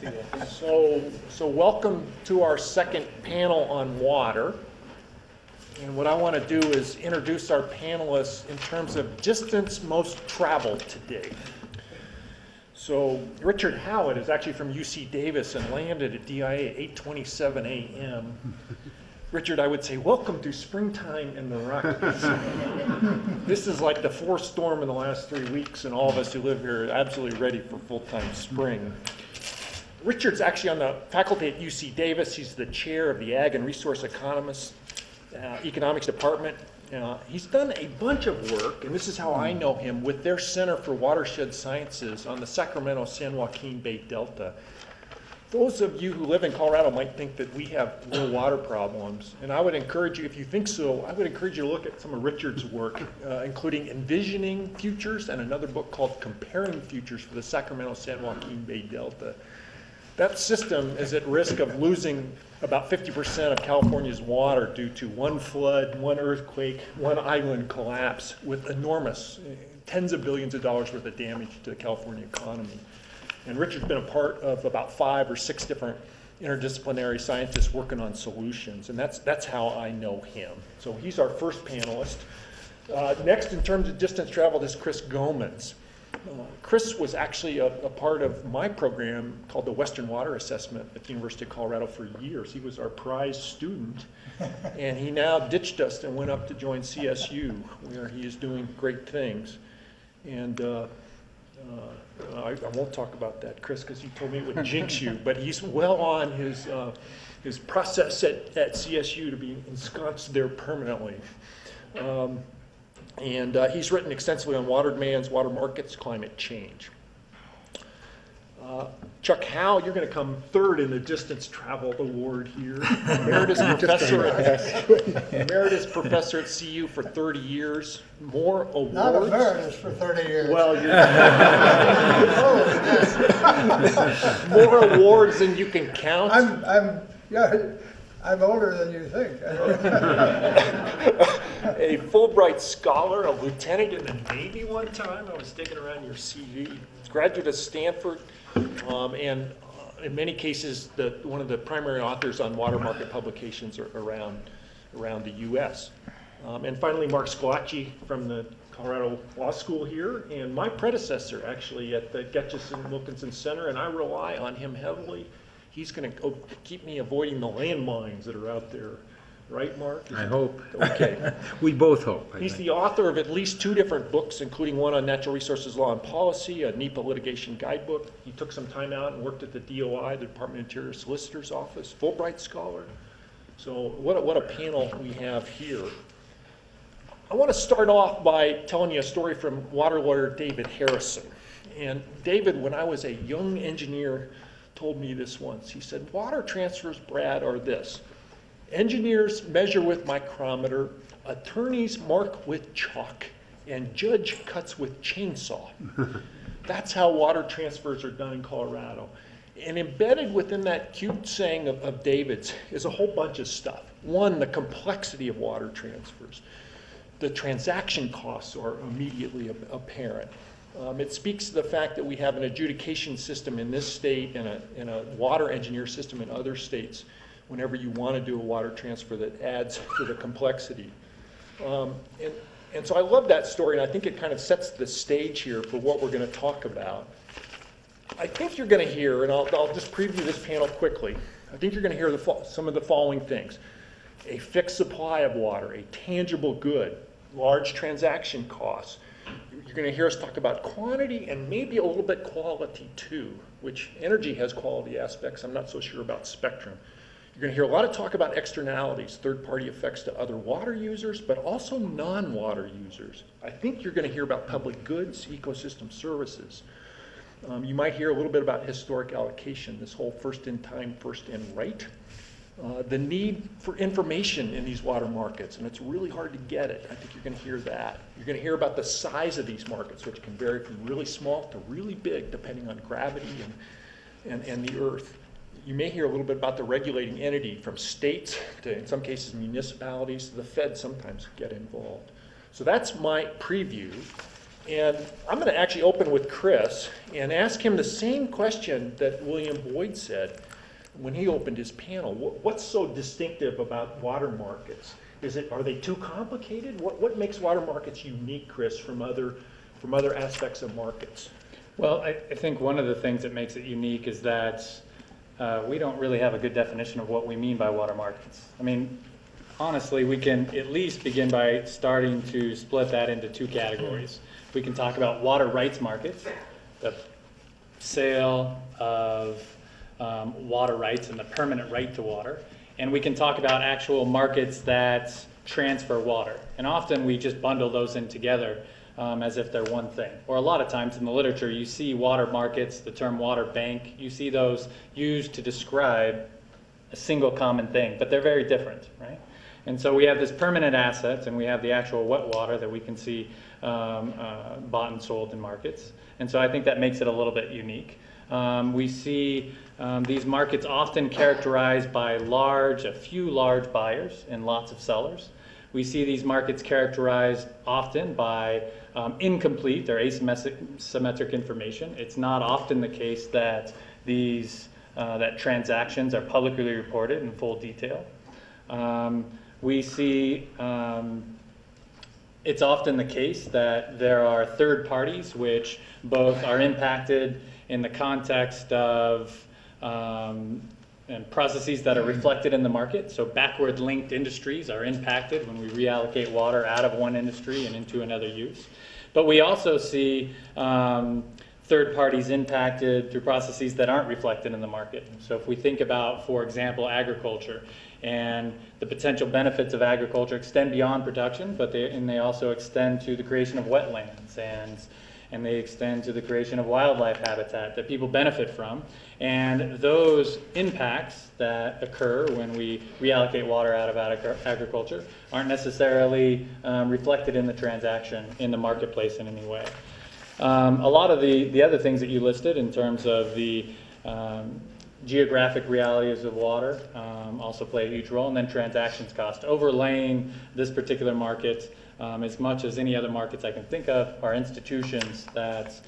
see you. So welcome to our second panel on water. And what I want to do is introduce our panelists in terms of distance most traveled to date. So Richard Howitt is actually from UC Davis and landed at DIA at 8:27 a.m. Richard, I would say, welcome to springtime in the Rockies. This is like the fourth storm in the last 3 weeks, and all of us who live here are absolutely ready for full-time spring. Richard's actually on the faculty at UC Davis. He's the chair of the Ag and Resource Economics Department. He's done a bunch of work, and this is how I know him, with their Center for Watershed Sciences on the Sacramento-San Joaquin Bay Delta. Those of you who live in Colorado might think that we have real water problems, and I would encourage you, if you think so, I would encourage you to look at some of Richard's work, including Envisioning Futures and another book called Comparing Futures for the Sacramento-San Joaquin Bay Delta. That system is at risk of losing about 50% of California's water due to one flood, one earthquake, one island collapse with enormous, tens of billions of dollars worth of damage to the California economy. And Richard's been a part of about 5 or 6 different interdisciplinary scientists working on solutions, and that's how I know him. So he's our first panelist. Next, in terms of distance traveled, is Chris Goemans. Chris was actually a part of my program called the Western Water Assessment at the University of Colorado for years. He was our prize student, and he now ditched us and went up to join CSU, where he is doing great things. And I won't talk about that, Chris, because you told me it would jinx you, but he's well on his process at CSU to be ensconced there permanently. And he's written extensively on water demands, water markets, climate change. Chuck Howe, you're going to come third in the distance traveled award here. Emeritus professor at CU for 30 years. More awards. Not emeritus for 30 years. Well, more awards than you can count. I'm older than you think. A Fulbright scholar, a lieutenant in the Navy one time. I was digging around your CV. Graduate of Stanford, and in many cases, one of the primary authors on water market publications around the U.S. And finally, Mark Squillace from the Colorado Law School here, and my predecessor actually at the Getches-Wilkinson Center, and I rely on him heavily. He's going to keep me avoiding the landmines that are out there. Right, Mark? I hope. Okay. We both hope. He's the author of at least 2 different books, including one on natural resources law and policy, a NEPA litigation guidebook. He took some time out and worked at the DOI, the Department of Interior Solicitor's Office, Fulbright scholar. So what a panel we have here. I want to start off by telling you a story from water lawyer David Harrison. And David, when I was a young engineer, told me this once. He said, water transfers, Brad, are this. Engineers measure with micrometer, attorneys mark with chalk, and judge cuts with chainsaw. That's how water transfers are done in Colorado. And embedded within that cute saying of David's is a whole bunch of stuff. One, the complexity of water transfers. The transaction costs are immediately apparent. It speaks to the fact that we have an adjudication system in this state and a water engineer system in other states whenever you want to do a water transfer that adds to the complexity. And so I love that story, and I think it kind of sets the stage here for what we're going to talk about. I think you're going to hear, and I'll just preview this panel quickly, I think you're going to hear some of the following things. A fixed supply of water, a tangible good, large transaction costs. You're going to hear us talk about quantity and maybe a little bit quality too, which energy has quality aspects. I'm not so sure about spectrum. You're going to hear a lot of talk about externalities, third-party effects to other water users, but also non-water users. I think you're going to hear about public goods, ecosystem services. You might hear a little bit about historic allocation, this whole first in time, first in right. The need for information in these water markets, and it's really hard to get it. I think you're going to hear that. You're going to hear about the size of these markets, which can vary from really small to really big, depending on gravity and the earth. You may hear a little bit about the regulating entity, from states to, in some cases, municipalities. The Fed sometimes get involved. So that's my preview. And I'm going to actually open with Chris and ask him the same question that William Boyd said when he opened his panel. What's so distinctive about water markets? Are they too complicated? What makes water markets unique, Chris, from other aspects of markets? Well, I think one of the things that makes it unique is that we don't really have a good definition of what we mean by water markets. I mean, honestly, we can at least begin by starting to split that into two categories. We can talk about water rights markets, the sale of water rights and the permanent right to water. And we can talk about actual markets that transfer water. And often we just bundle those in together as if they're one thing. Or a lot of times in the literature, you see water markets, the term water bank, you see those used to describe a single common thing, but they're very different, right? And so we have this permanent asset, and we have the actual wet water that we can see bought and sold in markets. And so I think that makes it a little bit unique. We see these markets often characterized by a few large buyers and lots of sellers. We see these markets characterized often by incomplete or asymmetric information. It's not often the case that that transactions are publicly reported in full detail. We see it's often the case that there are third parties which both are impacted in the context of and processes that are reflected in the market. So backward linked industries are impacted when we reallocate water out of one industry and into another use. But we also see third parties impacted through processes that aren't reflected in the market. So if we think about, for example, agriculture, and the potential benefits of agriculture extend beyond production, but they also extend to the creation of wetlands, and they extend to the creation of wildlife habitat that people benefit from. And those impacts that occur when we reallocate water out of agriculture aren't necessarily reflected in the transaction in the marketplace in any way. A lot of the other things that you listed in terms of the geographic realities of water also play a huge role, and then transactions cost. Overlaying this particular market, as much as any other markets I can think of, are institutions that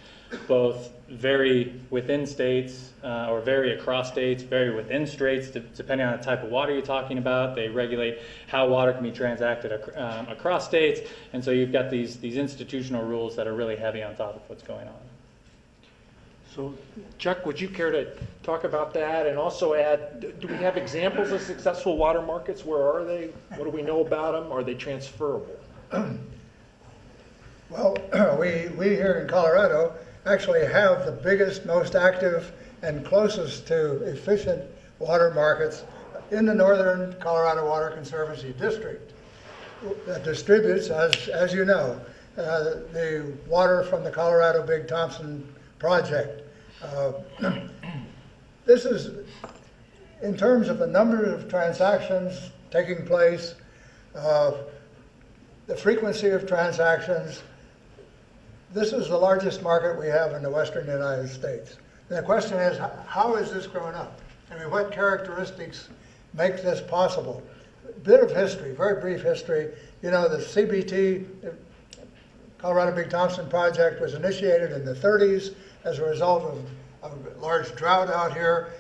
both vary within states or vary across states, vary within states, depending on the type of water you're talking about. They regulate how water can be transacted across states, and so you've got these institutional rules that are really heavy on top of what's going on. So, Chuck, would you care to talk about that and also add, do we have examples of successful water markets? Where are they? What do we know about them? Are they transferable? Well, we here in Colorado actually have the biggest, most active, and closest to efficient water markets in the Northern Colorado Water Conservancy District that distributes, as you know, the water from the Colorado Big Thompson project. This is, in terms of the number of transactions taking place, the frequency of transactions, this is the largest market we have in the western United States. And the question is, how is this growing up? I mean, what characteristics make this possible? A bit of history, very brief history. You know, the CBT, Colorado Big Thompson project, was initiated in the 30s as a result of a large drought out here.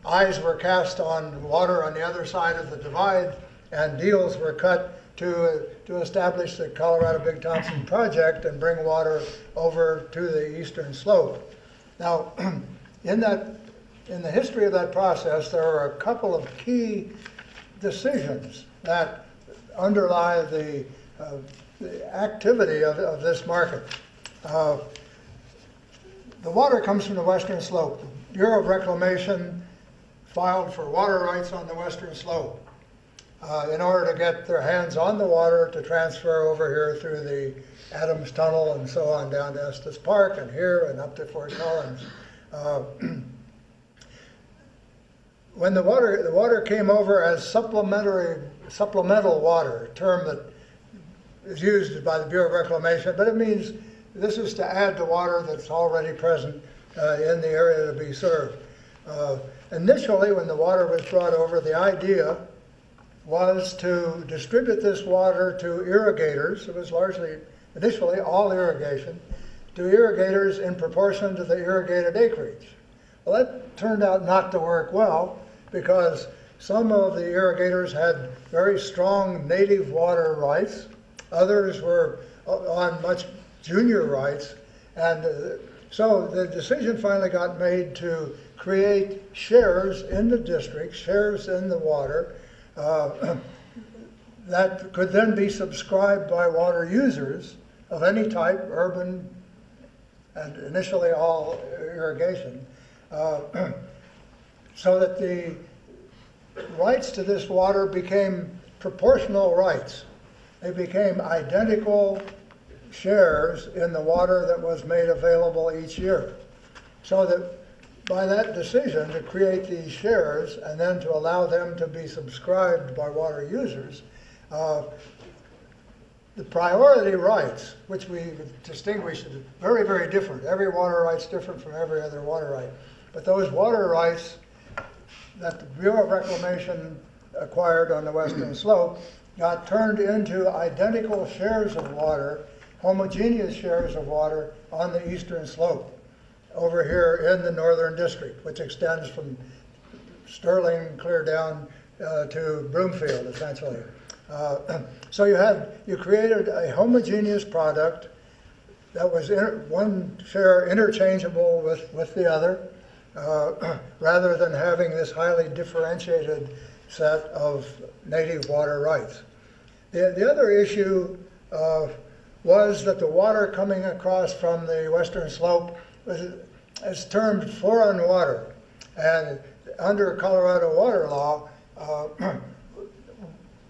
Eyes were cast on water on the other side of the divide, and deals were cut to establish the Colorado Big Thompson project and bring water over to the eastern slope. Now, in the history of that process, there are a couple of key decisions that underlie the activity of this market. The water comes from the western slope. The Bureau of Reclamation filed for water rights on the western slope in order to get their hands on the water to transfer over here through the Adams Tunnel and so on down to Estes Park and here and up to Fort Collins. When the water came over as supplemental water, a term that is used by the Bureau of Reclamation, but it means this is to add to water that's already present in the area to be served. Initially, when the water was brought over, the idea was to distribute this water to irrigators. It was largely initially all irrigation, to irrigators in proportion to the irrigated acreage. Well, that turned out not to work well because some of the irrigators had very strong native water rights, others were on much junior rights, and so the decision finally got made to create shares in the district, shares in the water, that could then be subscribed by water users of any type, urban, and initially all irrigation, so that the rights to this water became proportional rights. They became identical shares in the water that was made available each year. So that by that decision to create these shares and then to allow them to be subscribed by water users, the priority rights, which we distinguish as very, very different. Every water right's different from every other water right. But those water rights that the Bureau of Reclamation acquired on the western slope got turned into identical shares of water, homogeneous shares of water on the eastern slope over here in the northern district, which extends from Sterling clear down to Broomfield, essentially. So you created a homogeneous product that was one share interchangeable with the other, rather than having this highly differentiated set of native water rights. The other issue was that the water coming across from the western slope is termed foreign water. And under Colorado water law,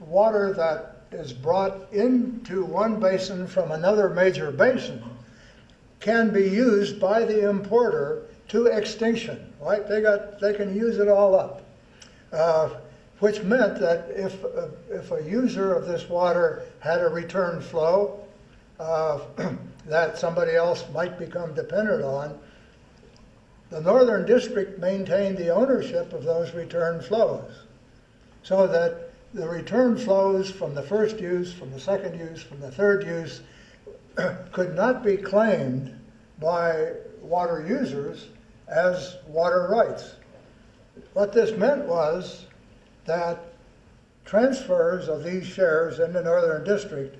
water that is brought into one basin from another major basin can be used by the importer to extinction, right? They can use it all up, which meant that if a user of this water had a return flow that somebody else might become dependent on, the Northern District maintained the ownership of those return flows, so that the return flows from the first use, from the second use, from the third use could not be claimed by water users as water rights. What this meant was that transfers of these shares in the Northern District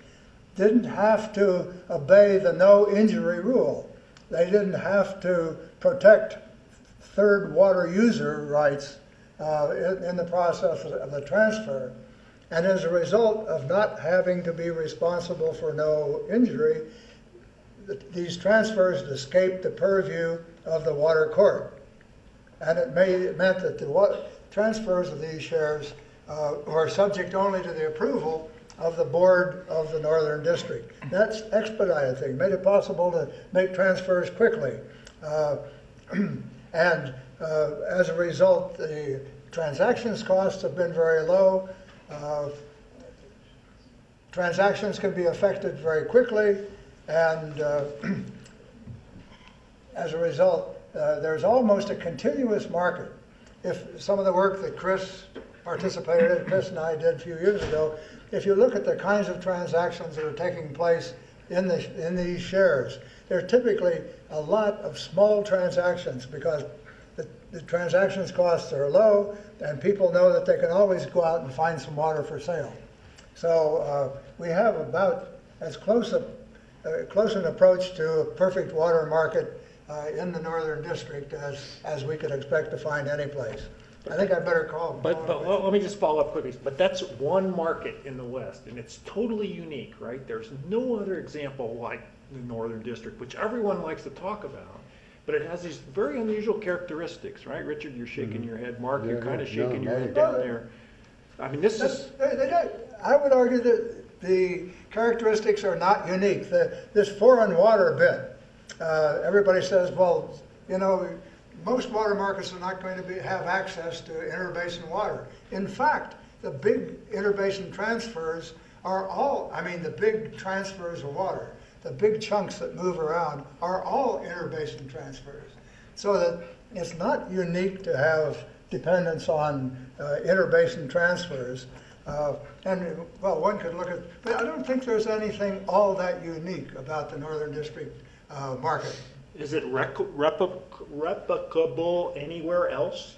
didn't have to obey the no injury rule. They didn't have to protect third water user rights in the process of the transfer. And as a result of not having to be responsible for no injury, these transfers escaped the purview of the water court. And it meant that the transfers of these shares were subject only to the approval of the board of the Northern District. That's expedited things, made it possible to make transfers quickly. And as a result, the transactions costs have been very low. Transactions can be effected very quickly, and as a result, there's almost a continuous market. If some of the work that Chris participated in, Chris and I did a few years ago, if you look at the kinds of transactions that are taking place in these shares, there are typically a lot of small transactions because the transactions costs are low and people know that they can always go out and find some water for sale. So we have about as close an approach to a perfect water market in the Northern District as we could expect to find any place. I think I better call. But let me just follow up quickly. But that's one market in the West, and it's totally unique, right? There's no other example like the Northern District, which everyone likes to talk about. But it has these very unusual characteristics, right? Richard, you're shaking your head. Mark, you're kind of shaking your head down there. I mean, this is... I would argue that the characteristics are not unique. This foreign water bit, everybody says, well, you know, most water markets are not going to have access to interbasin water. In fact, the big interbasin transfers are all, the big transfers of water, the big chunks that move around are all interbasin transfers. So that it's not unique to have dependence on interbasin transfers. Well, one could look at, but I don't think there's anything all that unique about the Northern District market. Is it replicable anywhere else?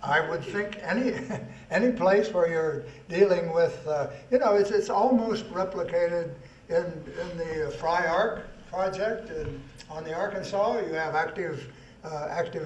I would think any place where you're dealing with, it's almost replicated in the Fry Arc project on the Arkansas. You have active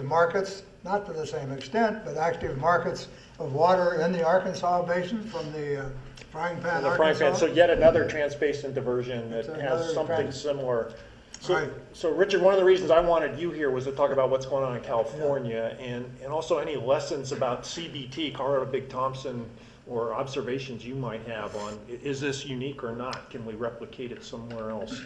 markets, not to the same extent, but active markets of water in the Arkansas basin from the frying pan, The frying pan, Arkansas. so yet another transbasin diversion that It's has another something trans- similar. So, Right. so Richard, one of the reasons I wanted you here was to talk about what's going on in California and also any lessons about CBT, Colorado Big Thompson, or observations you might have on, is this unique or not? Can we replicate it somewhere else?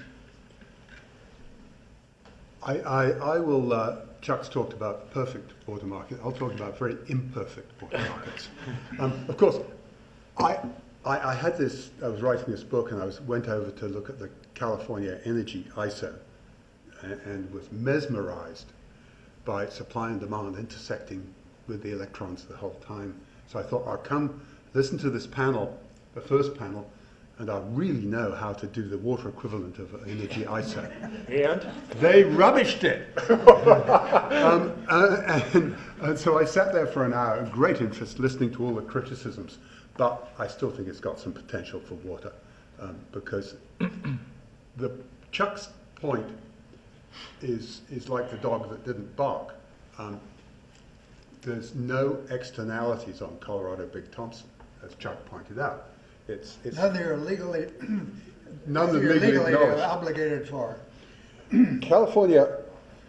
I will, Chuck's talked about perfect water market. I'll talk about very imperfect water markets. Of course, I had this, I was writing this book and I went over to look at the California Energy ISO and was mesmerized by supply and demand intersecting with the electrons the whole time. So I thought, I'll come listen to this panel, the first panel, and I really know how to do the water equivalent of energy ISO. And? They rubbished it. And so I sat there for an hour, great interest, listening to all the criticisms, but I still think it's got some potential for water, because Chuck's point is like the dog that didn't bark. There's no externalities on Colorado Big Thompson, as Chuck pointed out. It's None that you're legally, none that you're legally legally acknowledged. obligated for. California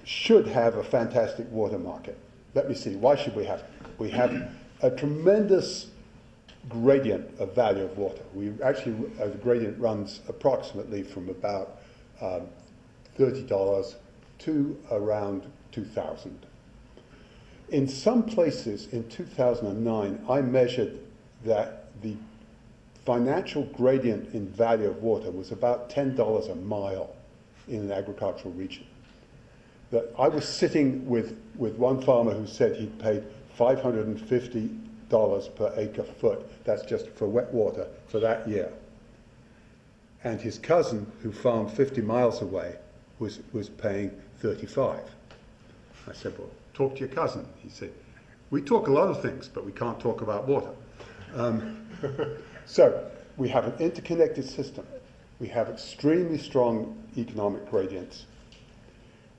should have a fantastic water market. Let me see, why should we have it? We have a tremendous gradient of value of water. We actually, the gradient runs approximately from about $30 to around $2,000. In some places in 2009, I measured that the financial gradient in value of water was about $10 a mile in an agricultural region. That I was sitting with one farmer who said he'd paid $550 per acre foot, that's just for wet water, for that year. And his cousin, who farmed 50 miles away, was paying 35. I said, well, talk to your cousin. He said, we talk a lot of things, but we can't talk about water. So we have an interconnected system. We have extremely strong economic gradients.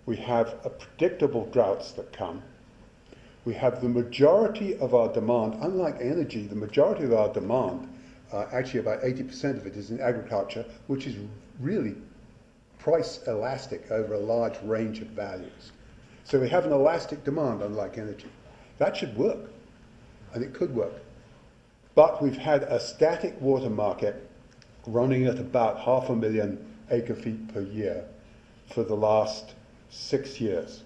We have predictable droughts that come. We have the majority of our demand, unlike energy, the majority of our demand, actually about 80% of it is in agriculture, which is really price elastic over a large range of values. So we have an elastic demand, unlike energy. That should work, and it could work. But we've had a static water market running at about 500,000 acre-feet per year for the last 6 years.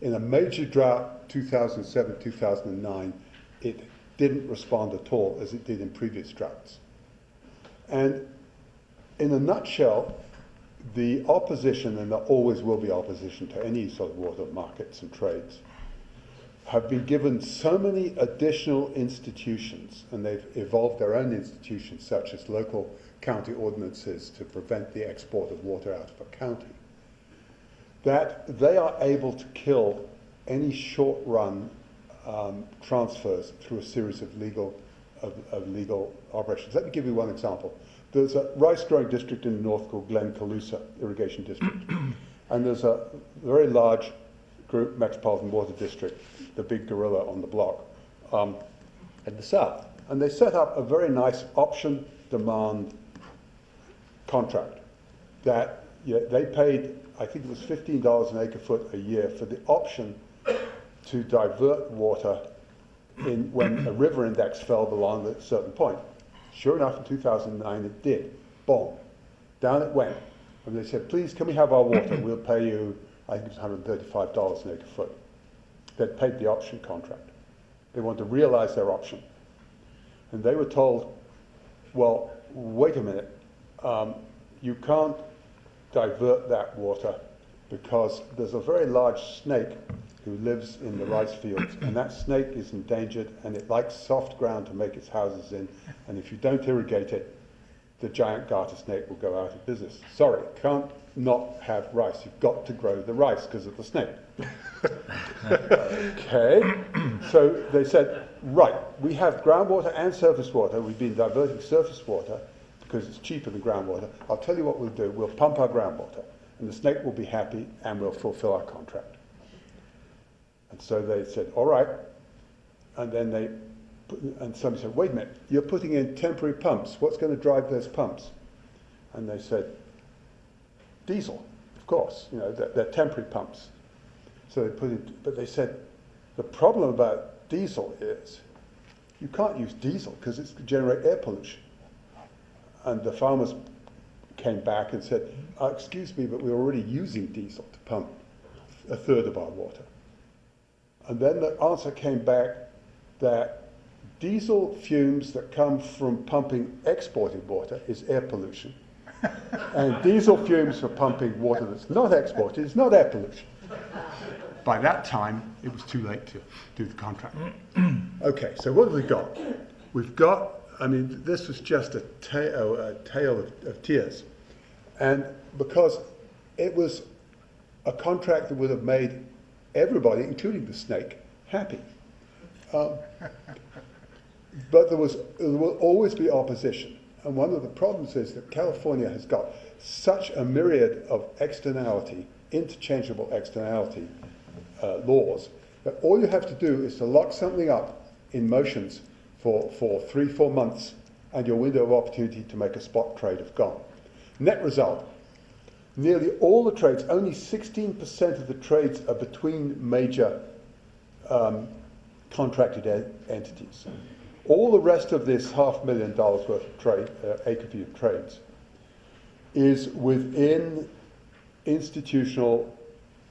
In a major drought, 2007, 2009, it didn't respond at all as it did in previous droughts. And in a nutshell, the opposition, and there always will be opposition to any sort of water markets and trades, have been given so many additional institutions, and they've evolved their own institutions, such as local county ordinances to prevent the export of water out of a county, that they are able to kill any short-run transfers through a series of legal operations. Let me give you one example. There's a rice-growing district in the north called Glen-Calusa Irrigation District, and there's a very large group, Metropolitan Water District, the big gorilla on the block, in the south. And they set up a very nice option demand contract that they paid, I think it was $15 an acre foot a year for the option to divert water when a river index fell below a certain point. Sure enough, in 2009 it did. Boom. Down it went. And they said, please, can we have our water? We'll pay you, I think it was $135 an acre foot. They'd paid the option contract. They wanted to realize their option. And they were told, well, wait a minute. You can't divert that water because there's a very large snake who lives in the rice fields, and that snake is endangered, and it likes soft ground to make its houses in, and if you don't irrigate it, the giant garter snake will go out of business. Sorry, can't not have rice. You've got to grow the rice because of the snake. Okay, so they said, right, we have groundwater and surface water. We've been diverting surface water because it's cheaper than groundwater. I'll tell you what we'll do. We'll pump our groundwater, and the snake will be happy, and we'll fulfill our contract. And so they said, all right. And then somebody said, wait a minute, you're putting in temporary pumps. What's going to drive those pumps? And they said, diesel, of course. You know, they're temporary pumps. So they put in, but they said, the problem about diesel is you can't use diesel because it's to generate air pollution. And the farmers came back and said, excuse me, but we're already using diesel to pump a third of our water. And then the answer came back that diesel fumes that come from pumping exported water is air pollution. And diesel fumes for pumping water that's not exported is not air pollution. By that time, it was too late to do the contract. Okay, so what have we got? We've got, I mean, this was just a tale of tears. And because it was a contract that would have made everybody, including the snake, happy. But there will always be opposition. And one of the problems is that California has got such a myriad of externality, interchangeable externality laws, that all you have to do is to lock something up in motions for 3-4 months, and your window of opportunity to make a spot trade have gone. Net result, nearly all the trades, only 16% of the trades are between major contracted entities. All the rest of this $500,000 worth of trade, acre-feet of trades, is within institutional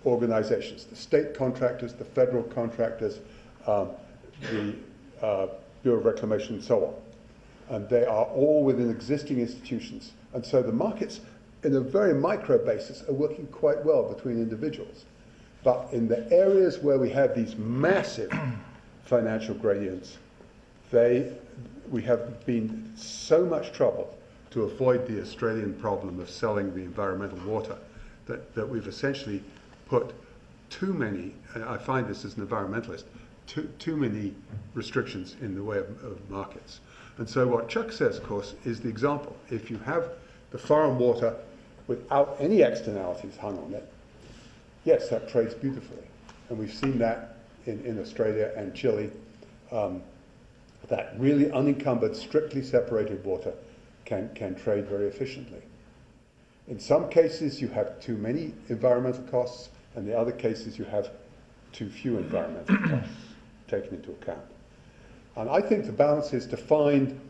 organizations, the state contractors, the federal contractors, the Bureau of Reclamation, and so on. And they are all within existing institutions. And so the markets, in a very micro basis, are working quite well between individuals. But in the areas where we have these massive financial gradients, we have been so much trouble to avoid the Australian problem of selling the environmental water that we've essentially put too many, and I find this as an environmentalist, too many restrictions in the way of markets. And so what Chuck says, of course, is the example. If you have the foreign water without any externalities hung on it, yes, that trades beautifully. And we've seen that in Australia and Chile, that really unencumbered, strictly separated water can trade very efficiently. In some cases, you have too many environmental costs, and in the other cases, you have too few environmental costs taken into account. And I think the balance is to find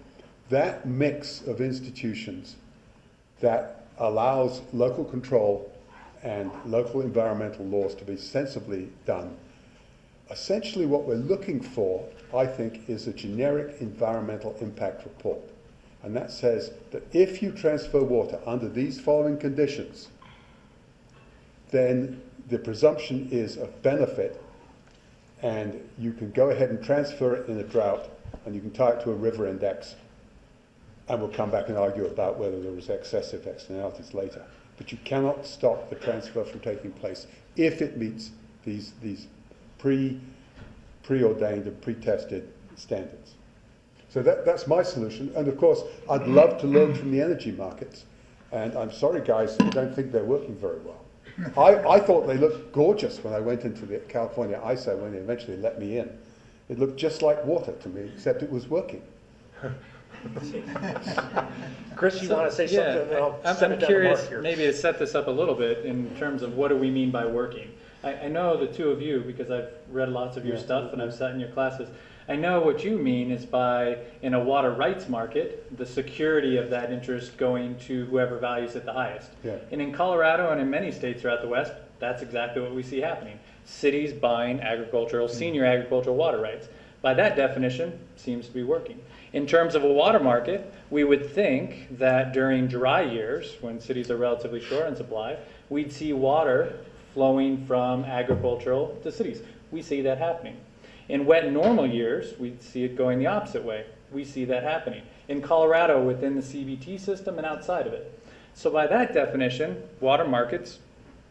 that mix of institutions that allows local control and local environmental laws to be sensibly done. Essentially what we're looking for, I think, is a generic environmental impact report. And that says that if you transfer water under these following conditions, then the presumption is of benefit, and you can go ahead and transfer it in a drought, and you can tie it to a river index, and we'll come back and argue about whether there was excessive externalities later. But you cannot stop the transfer from taking place if it meets these preordained and pre-tested standards. So that's my solution. And of course, I'd love to learn from the energy markets. And I'm sorry, guys, I don't think they're working very well. I thought they looked gorgeous when I went into the California ISO when they eventually let me in. It looked just like water to me, except it was working. Chris, you want to say something? I'm curious, maybe to set this up a little bit in terms of what do we mean by working. I know the two of you, because I've read lots of your stuff and I've sat in your classes, I know what you mean is by, in a water rights market, the security of that interest going to whoever values it the highest. Yeah. And in Colorado and in many states throughout the West, that's exactly what we see happening. Cities buying senior agricultural water rights. By that definition, seems to be working. In terms of a water market, we would think that during dry years, when cities are relatively short on supply, we'd see water flowing from agricultural to cities. We see that happening. In wet and normal years, we see it going the opposite way. We see that happening. In Colorado, within the CBT system and outside of it. So by that definition, water markets,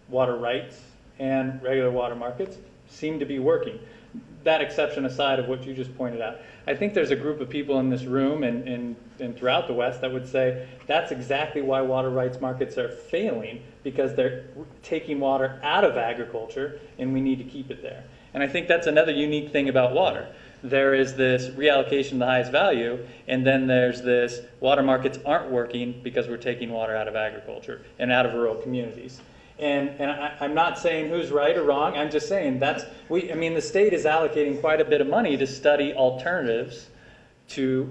water rights, and regular water markets seem to be working. That exception aside of what you just pointed out. I think there's a group of people in this room and throughout the West that would say that's exactly why water rights markets are failing, because they're taking water out of agriculture and we need to keep it there. And I think that's another unique thing about water. There is this reallocation of the highest value, and then there's this water markets aren't working because we're taking water out of agriculture and out of rural communities. And I'm not saying who's right or wrong. I'm just saying the state is allocating quite a bit of money to study alternatives to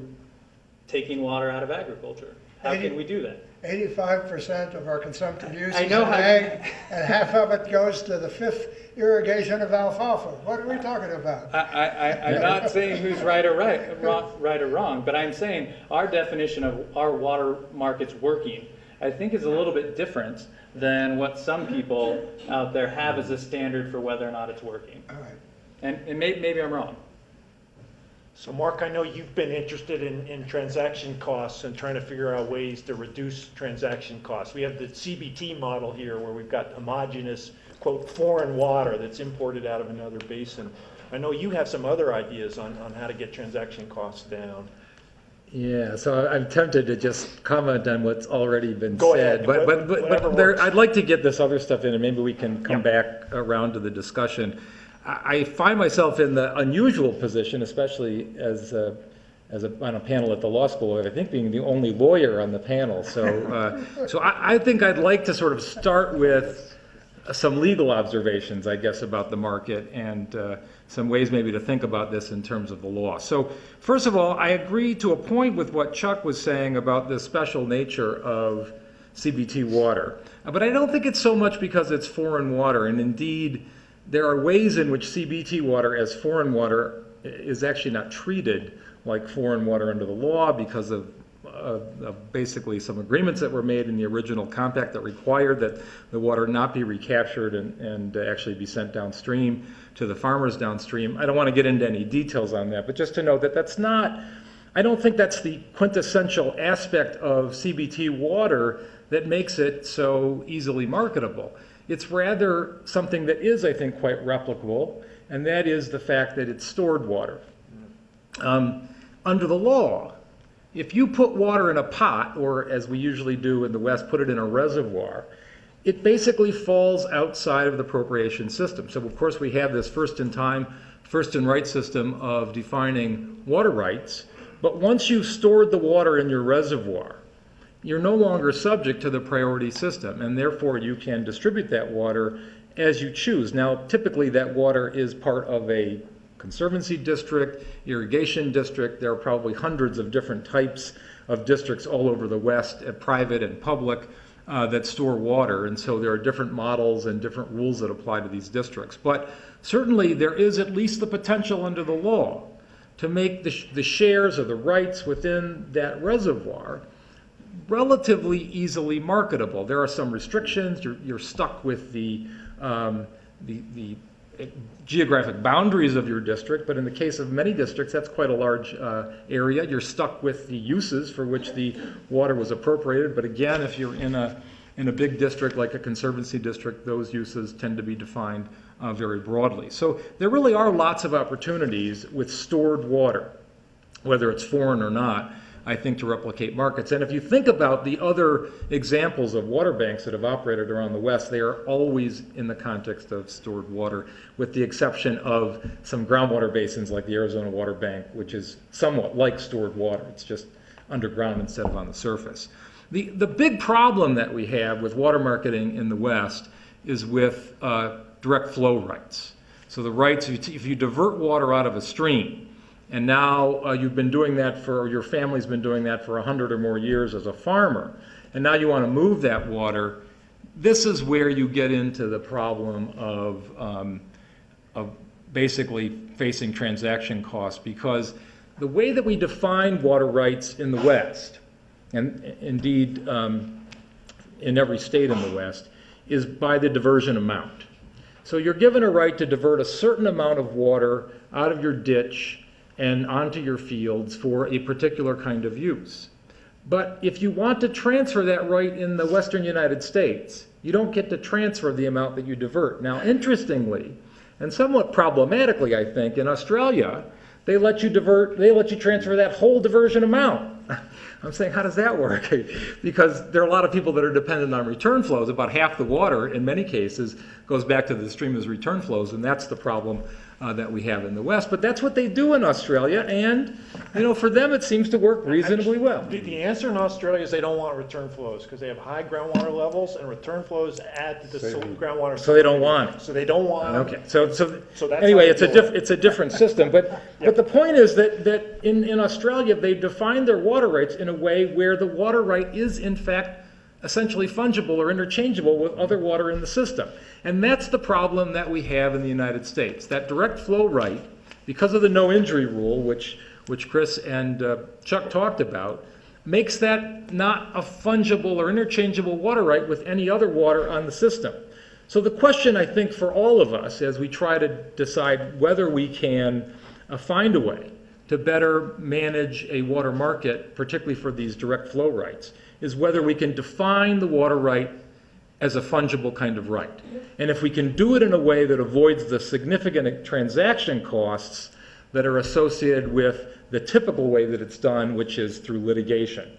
taking water out of agriculture. How can we do that? 85% of our consumptive use I is know in ag, and half of it goes to the fifth irrigation of alfalfa. What are we talking about? I'm not saying who's right or wrong, but I'm saying our definition of our water markets working, I think, is a little bit different than what some people out there have as a standard for whether or not it's working. All right. And maybe I'm wrong. So Mark, I know you've been interested in transaction costs and trying to figure out ways to reduce transaction costs. We have the CBT model here where we've got homogeneous, quote, foreign water that's imported out of another basin. I know you have some other ideas on how to get transaction costs down. Yeah, so I'm tempted to just comment on what's already been Go said, ahead. but Whatever there, works. I'd like to get this other stuff in, and maybe we can come back around to the discussion. I find myself in the unusual position, especially as on a panel at the law school, I think being the only lawyer on the panel. So, so I think I'd like to sort of start with some legal observations, I guess, about the market and some ways maybe to think about this in terms of the law. So first of all, I agree to a point with what Chuck was saying about the special nature of CBT water. But I don't think it's so much because it's foreign water. And indeed, there are ways in which CBT water as foreign water is actually not treated like foreign water under the law because of basically some agreements that were made in the original compact that required that the water not be recaptured and actually be sent downstream to the farmers downstream. I don't want to get into any details on that, but just to note that that's not, I don't think that's the quintessential aspect of CBT water that makes it so easily marketable. It's rather something that is, I think, quite replicable, and that is the fact that it's stored water. Under the law, if you put water in a pot, or as we usually do in the West, put it in a reservoir, it basically falls outside of the appropriation system. So of course we have this first in time, first in right system of defining water rights, but once you've stored the water in your reservoir, you're no longer subject to the priority system, and therefore you can distribute that water as you choose. Now, typically that water is part of a conservancy district, irrigation district. There are probably hundreds of different types of districts all over the West, private and public, that store water, and so there are different models and different rules that apply to these districts. But certainly there is at least the potential under the law to make the shares of the rights within that reservoir relatively easily marketable. There are some restrictions. You're stuck with the geographic boundaries of your district, but in the case of many districts, that's quite a large area. You're stuck with the uses for which the water was appropriated, but again, if you're in a big district like a conservancy district, those uses tend to be defined very broadly. So there really are lots of opportunities with stored water, whether it's foreign or not, I think, to replicate markets. And if you think about the other examples of water banks that have operated around the West, they are always in the context of stored water, with the exception of some groundwater basins like the Arizona Water Bank, which is somewhat like stored water. It's just underground instead of on the surface. The big problem that we have with water marketing in the West is with direct flow rights. So the rights, if you divert water out of a stream, and now you've been doing that or your family's been doing that for 100 or more years as a farmer, and now you want to move that water, this is where you get into the problem of basically facing transaction costs, because the way that we define water rights in the West, and indeed in every state in the West, is by the diversion amount. So you're given a right to divert a certain amount of water out of your ditch and onto your fields for a particular kind of use. But if you want to transfer that right in the western United States, you don't get to transfer the amount that you divert. Now, interestingly, and somewhat problematically, I think, in Australia, they let you transfer that whole diversion amount. I'm saying, how does that work? Because there are a lot of people that are dependent on return flows. About half the water, in many cases, goes back to the stream as return flows, and that's the problem that we have in the West. But that's what they do in Australia, and for them it seems to work reasonably well. The answer in Australia is they don't want return flows because they have high groundwater levels, and return flows add to the groundwater. So they don't want it. So they don't want it. Okay. So that's anyway, how it's a different system. But the point is that in Australia they define their water rights in a way where the water right is in fact essentially fungible or interchangeable with other water in the system. And that's the problem that we have in the United States. That direct flow right, because of the no injury rule, which Chris and Chuck talked about, makes that not a fungible or interchangeable water right with any other water on the system. So the question, I think, for all of us as we try to decide whether we can find a way to better manage a water market, particularly for these direct flow rights, is whether we can define the water right as a fungible kind of right. And if we can do it in a way that avoids the significant transaction costs that are associated with the typical way that it's done, which is through litigation.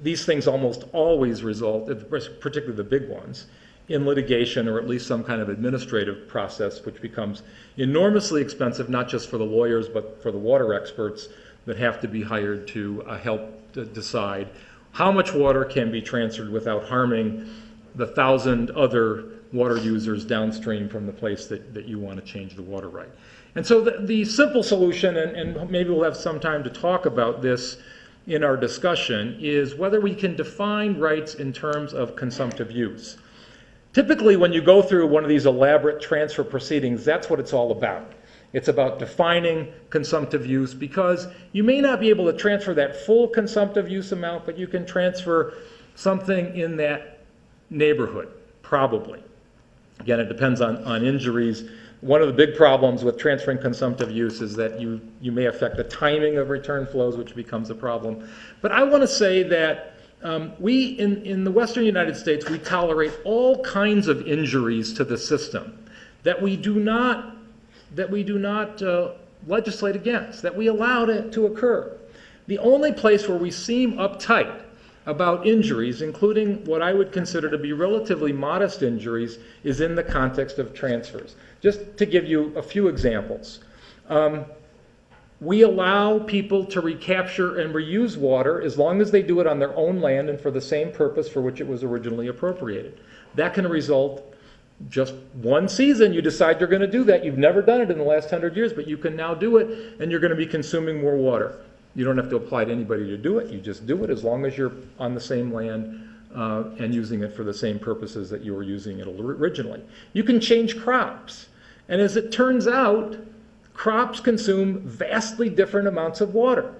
These things almost always result, particularly the big ones, in litigation or at least some kind of administrative process, which becomes enormously expensive, not just for the lawyers, but for the water experts that have to be hired to help to decide how much water can be transferred without harming the 1,000 other water users downstream from the place that you want to change the water right. And so the simple solution, and maybe we'll have some time to talk about this in our discussion, is whether we can define rights in terms of consumptive use. Typically, when you go through one of these elaborate transfer proceedings, that's what it's all about. It's about defining consumptive use because you may not be able to transfer that full consumptive use amount, but you can transfer something in that neighborhood, probably. Again, it depends on injuries. One of the big problems with transferring consumptive use is that you may affect the timing of return flows, which becomes a problem. But I want to say that we, in the Western United States, we tolerate all kinds of injuries to the system that we do not legislate against, that we allow to occur. The only place where we seem uptight about injuries, including what I would consider to be relatively modest injuries, is in the context of transfers. Just to give you a few examples. We allow people to recapture and reuse water as long as they do it on their own land and for the same purpose for which it was originally appropriated. That can result just one season you decide you're going to do that. You've never done it in the last 100 years, but you can now do it, and you're going to be consuming more water. You don't have to apply to anybody to do it. You just do it as long as you're on the same land and using it for the same purposes that you were using it originally. You can change crops. And as it turns out, crops consume vastly different amounts of water.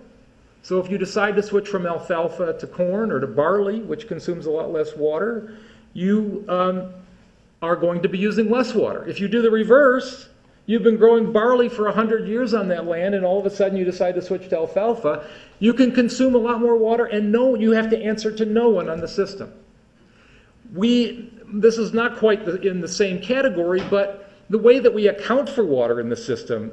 So if you decide to switch from alfalfa to corn or to barley, which consumes a lot less water, you are going to be using less water. If you do the reverse, you've been growing barley for 100 years on that land, and all of a sudden you decide to switch to alfalfa, you can consume a lot more water, and you have to answer to no one on the system. This is not quite in the same category, but the way that we account for water in the system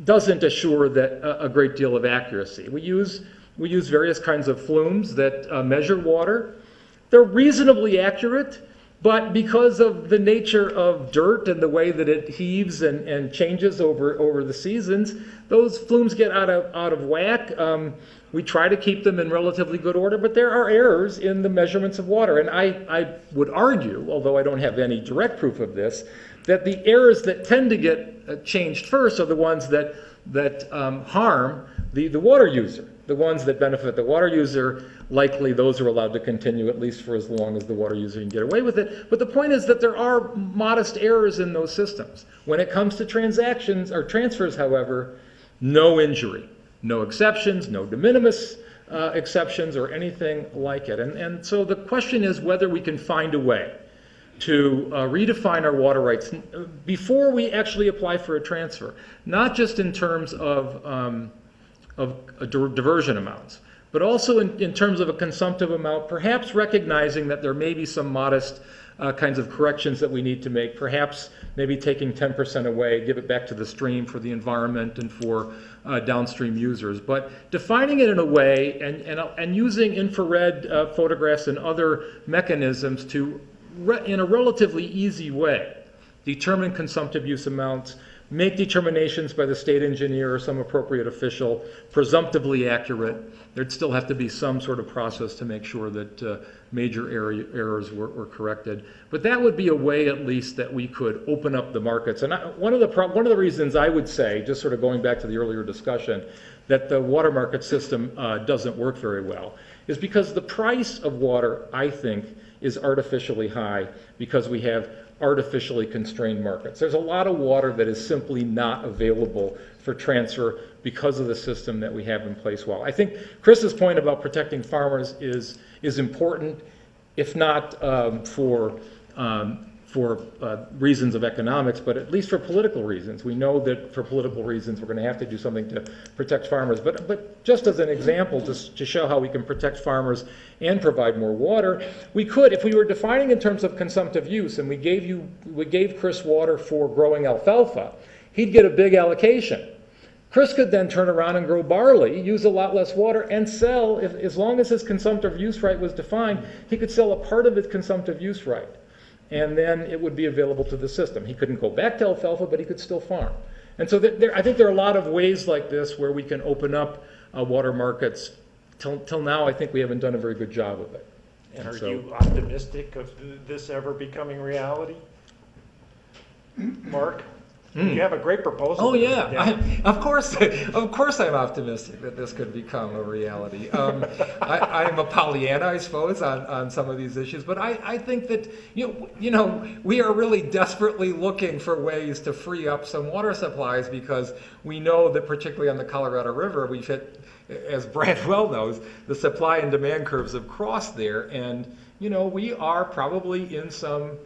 doesn't assure that a great deal of accuracy. We use various kinds of flumes that measure water. They're reasonably accurate, but because of the nature of dirt and the way that it heaves and changes over the seasons, those flumes get out of whack. We try to keep them in relatively good order, but there are errors in the measurements of water. And I would argue, although I don't have any direct proof of this, that the errors that tend to get changed first are the ones that harm the water user. The ones that benefit the water user, likely those are allowed to continue at least for as long as the water user can get away with it. But the point is that there are modest errors in those systems. When it comes to transactions or transfers, however, no injury, no exceptions, no de minimis exceptions or anything like it. And so the question is whether we can find a way to redefine our water rights before we actually apply for a transfer, not just in terms of diversion amounts, but also in terms of a consumptive amount, perhaps recognizing that there may be some modest kinds of corrections that we need to make, perhaps maybe taking 10% away, give it back to the stream for the environment and for downstream users. But defining it in a way and using infrared photographs and other mechanisms to, in a relatively easy way, determine consumptive use amounts, make determinations by the state engineer or some appropriate official, presumptively accurate. There'd still have to be some sort of process to make sure that major errors were corrected. But that would be a way, at least, that we could open up the markets. And one of the reasons I would say, just sort of going back to the earlier discussion, that the water market system doesn't work very well, is because the price of water, I think, is artificially high because we have artificially constrained markets. There's a lot of water that is simply not available for transfer because of the system that we have in place. Well, I think Chris's point about protecting farmers is important, if not for reasons of economics, but at least for political reasons. We know that for political reasons we're going to have to do something to protect farmers. But just as an example, just to show how we can protect farmers and provide more water, we could, if we were defining in terms of consumptive use, and we gave Chris water for growing alfalfa, he'd get a big allocation. Chris could then turn around and grow barley, use a lot less water, and sell, as long as his consumptive use right was defined, he could sell a part of his consumptive use right. And then it would be available to the system. He couldn't go back to alfalfa, but he could still farm. And so I think there are a lot of ways like this where we can open up water markets. Till now, I think we haven't done a very good job of it. And are you optimistic of this ever becoming reality? Mark? You have a great proposal. Oh yeah, of course I'm optimistic that this could become a reality. I'm a Pollyanna, I suppose, on some of these issues, but I think that you know we are really desperately looking for ways to free up some water supplies, because we know that particularly on the Colorado River we've hit, as Brad well knows, the supply and demand curves have crossed there, and we are probably in some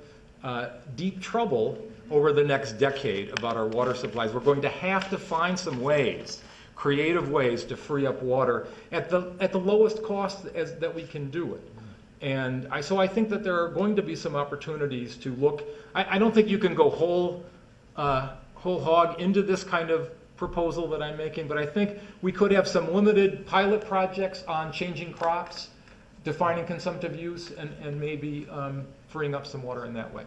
deep trouble over the next decade about our water supplies. We're going to have to find some ways, creative ways, to free up water at the lowest cost that we can do it. And so I think that there are going to be some opportunities to look. I don't think you can go whole hog into this kind of proposal that I'm making, but I think we could have some limited pilot projects on changing crops, defining consumptive use, and maybe freeing up some water in that way.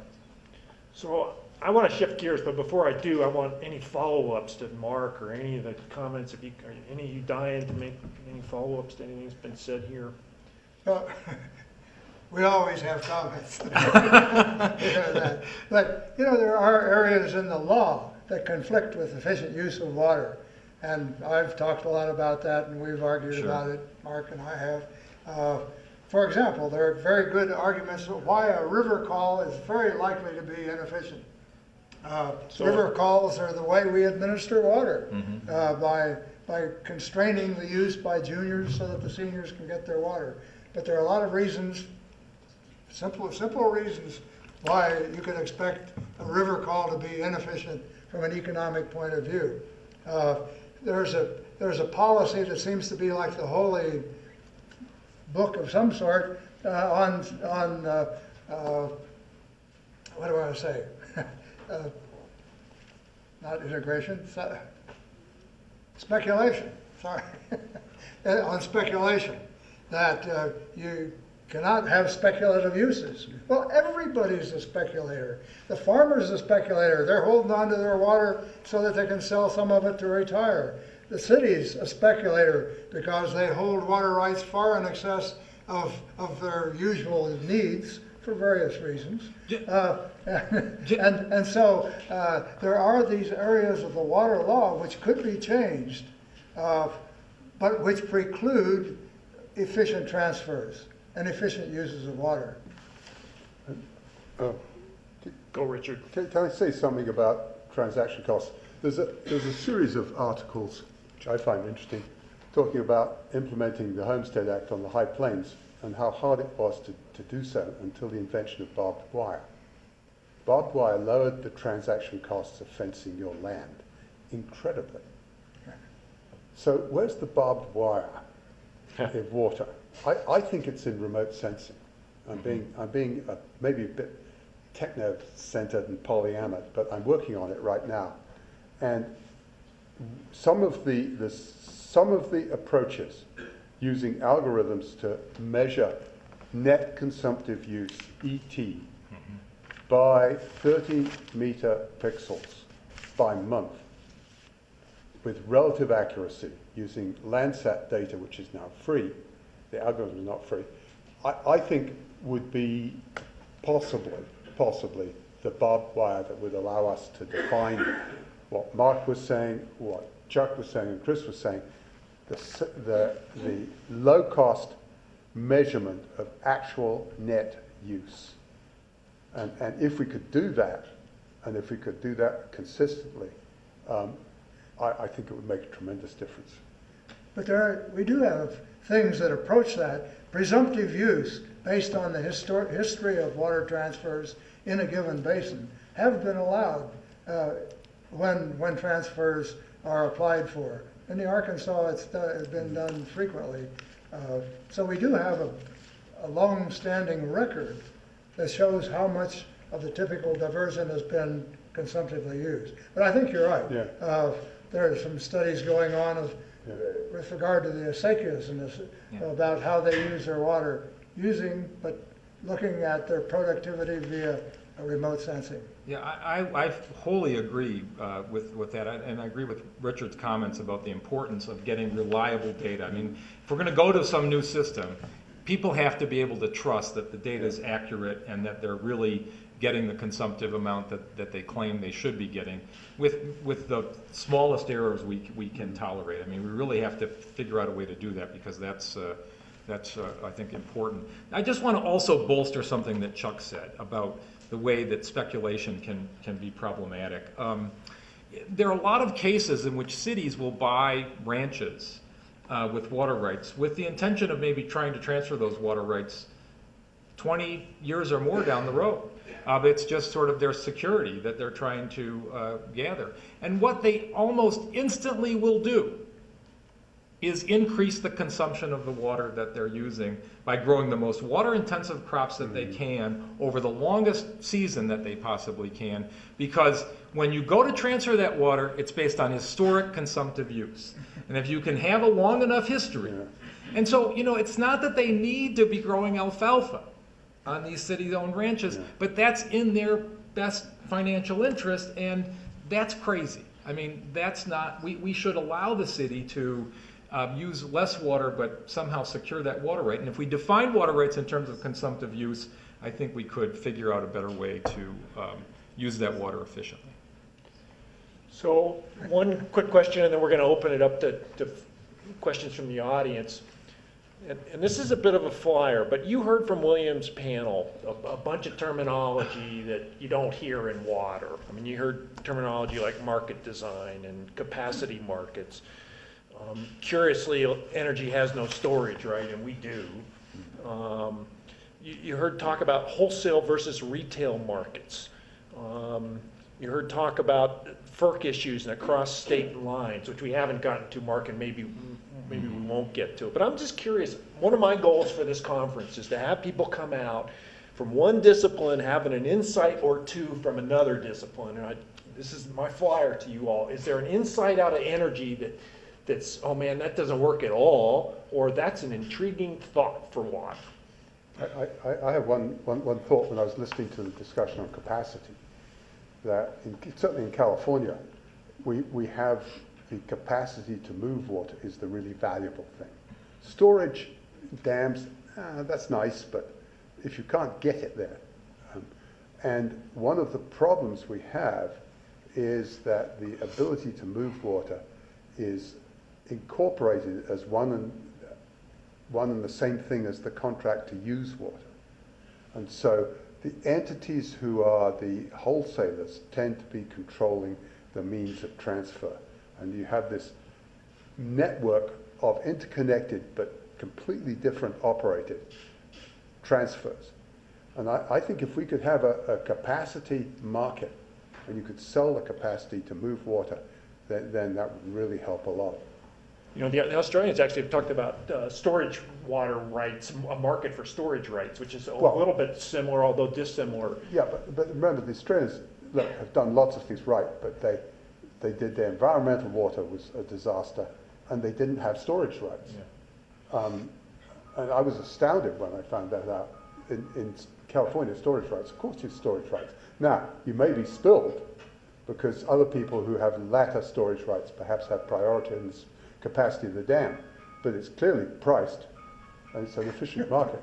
So I want to shift gears, but before I do, I want any follow-ups to Mark or any of the comments. Are any of you dying to make any follow-ups to anything that's been said here? Well, we always have comments. But there are areas in the law that conflict with efficient use of water, and I've talked a lot about that, and we've argued about it. Mark and I have. For example, there are very good arguments of why a river call is very likely to be inefficient. River calls are the way we administer water, by constraining the use by juniors so that the seniors can get their water. But there are a lot of reasons, simple reasons, why you could expect a river call to be inefficient from an economic point of view. There's a policy that seems to be like the holy book of some sort on what do I want to say? Not integration, speculation, sorry. On speculation, that you cannot have speculative uses. Well, everybody's a speculator. The farmer's a speculator. They're holding on to their water so that they can sell some of it to retire. The city's a speculator because they hold water rights far in excess of their usual needs for various reasons. And so there are these areas of the water law which could be changed, but which preclude efficient transfers and efficient uses of water. Go, Richard. Can I say something about transaction costs? There's a series of articles which I find interesting, talking about implementing the Homestead Act on the High Plains and how hard it was to do so until the invention of barbed wire. barbed wire lowered the transaction costs of fencing your land incredibly. So where's the barbed wire in water? I think it's in remote sensing. I'm being maybe a bit techno-centered and polyamored, but I'm working on it right now. And some of the approaches using algorithms to measure net consumptive use, ET, by 30-meter pixels by month with relative accuracy using Landsat data, which is now free. The algorithm is not free. I think would be possibly the barbed wire that would allow us to define what Mark was saying, what Chuck was saying, and Chris was saying, the low-cost measurement of actual net use. And if we could do that, and if we could do that consistently, I think it would make a tremendous difference. But we do have things that approach that. Presumptive use, based on the history of water transfers in a given basin, have been allowed when transfers are applied for. In the Arkansas, it's been done frequently. So we do have a long-standing record that shows how much of the typical diversion has been consumptively used. But I think you're right. Yeah. There are some studies going on with regard to the acequias and this, about how they use their water, but looking at their productivity via remote sensing. Yeah, I wholly agree with that, and I agree with Richard's comments about the importance of getting reliable data. I mean, if we're going to go to some new system, people have to be able to trust that the data is accurate and that they're really getting the consumptive amount that they claim they should be getting with the smallest errors we can tolerate. I mean, we really have to figure out a way to do that, because that's I think important. I just want to also bolster something that Chuck said about the way that speculation can be problematic. There are a lot of cases in which cities will buy ranches with water rights with the intention of maybe trying to transfer those water rights 20 years or more down the road. It's just sort of their security that they're trying to gather. And what they almost instantly will do is increase the consumption of the water that they're using by growing the most water-intensive crops that they can over the longest season that they possibly can, because when you go to transfer that water, it's based on historic consumptive use. And if you can have a long enough history, and so, it's not that they need to be growing alfalfa on these city-owned ranches, but that's in their best financial interest, and that's crazy. I mean, that's not, we should allow the city to use less water, but somehow secure that water right. And if we define water rights in terms of consumptive use, I think we could figure out a better way to use that water efficiently. So one quick question, and then we're going to open it up to questions from the audience. And this is a bit of a flyer, but you heard from William's panel a bunch of terminology that you don't hear in water. I mean, you heard terminology like market design and capacity markets. Curiously, energy has no storage, right? And we do. You heard talk about wholesale versus retail markets. You heard talk about FERC issues and across state lines, which we haven't gotten to, Mark, and maybe we won't get to. But I'm just curious, one of my goals for this conference is to have people come out from one discipline having an insight or two from another discipline. And this is my flyer to you all. Is there an insight out of energy that's, oh man, that doesn't work at all, or that's an intriguing thought for water? I have one thought when I was listening to the discussion on capacity, that certainly in California, we have the capacity to move water is the really valuable thing. Storage, dams, that's nice, but if you can't get it there. And one of the problems we have is that the ability to move water is incorporated as one and the same thing as the contract to use water. And so the entities who are the wholesalers tend to be controlling the means of transfer. And you have this network of interconnected but completely different operated transfers. And I think if we could have a capacity market, and you could sell the capacity to move water, then that would really help a lot. You know, the Australians actually have talked about storage water rights, a market for storage rights, which is a little bit similar, although dissimilar. Yeah, but remember, the Australians have done lots of things right, but they did their environmental water was a disaster, and they didn't have storage rights. Yeah. And I was astounded when I found that out. In California, storage rights, of course you have storage rights. Now, you may be spilled because other people who have latter storage rights perhaps have priority in the capacity of the dam, but it's clearly priced, and it's an efficient market.